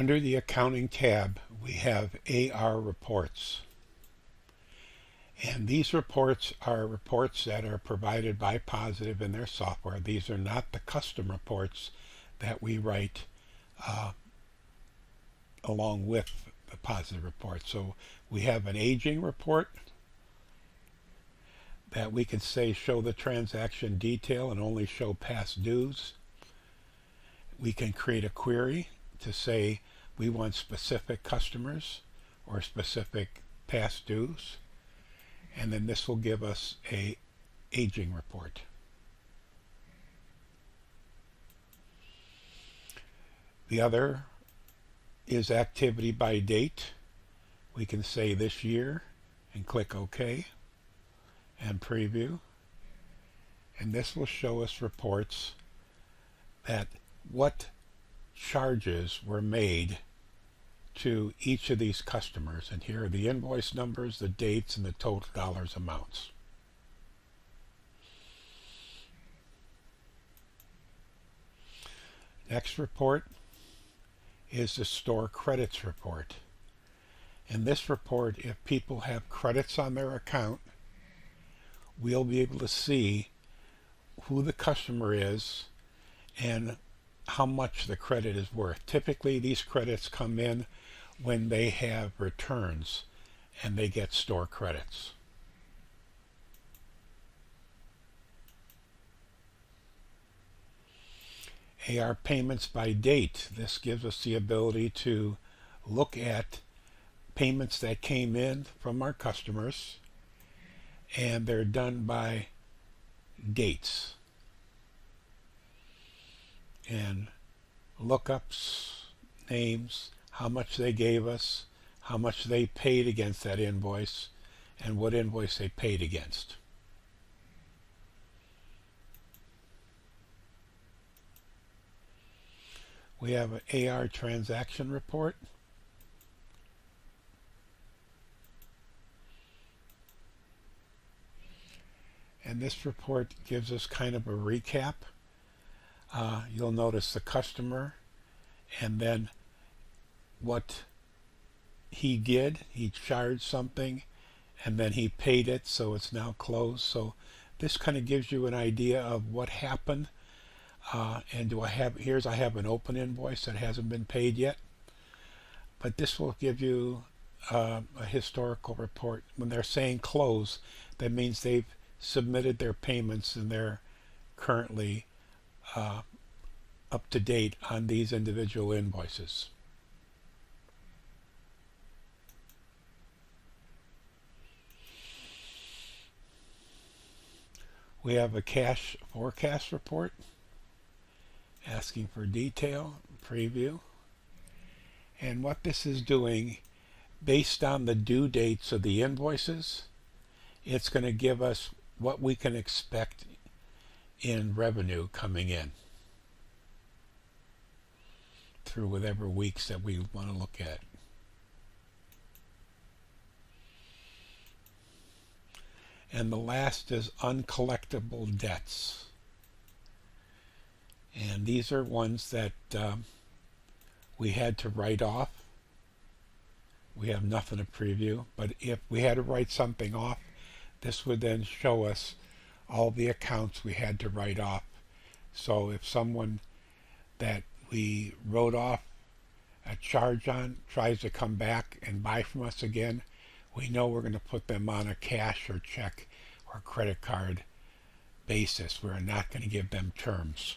Under the Accounting tab, we have AR reports. And these reports are reports that are provided by Positive in their software. These are not the custom reports that we write along with the Positive report. So we have an aging report that we could say show the transaction detail and only show past dues. We can create a query to say we want specific customers or specific past dues, and then this will give us a aging report. The other is activity by date. We can say this year and click OK and preview, and this will show us reports that what charges were made to each of these customers, and here are the invoice numbers, the dates, and the total dollars amounts. Next report is the store credits report. In this report, if people have credits on their account, we'll be able to see who the customer is and how much the credit is worth. Typically, these credits come in when they have returns and they get store credits. AR payments by date. This gives us the ability to look at payments that came in from our customers, and they're done by dates. And lookups, names, how much they gave us, how much they paid against that invoice, and what invoice they paid against. We have an AR transaction report. And this report gives us kind of a recap. You'll notice the customer and then what he did. He charged something and then he paid it, so it's now closed. So this kind of gives you an idea of what happened. And I have an open invoice that hasn't been paid yet, but this will give you a historical report. When they're saying close, that means they've submitted their payments and they're currently up to date on these individual invoices. We have a cash forecast report asking for detail, preview, and what this is doing based on the due dates of the invoices, it's going to give us what we can expect in revenue coming in through whatever weeks that we want to look at. And the last is uncollectible debts. And these are ones that we had to write off. We have nothing to preview, but if we had to write something off, this would then show us all the accounts we had to write off. So if someone that we wrote off a charge on tries to come back and buy from us again, we know we're going to put them on a cash or check or credit card basis. We're not going to give them terms.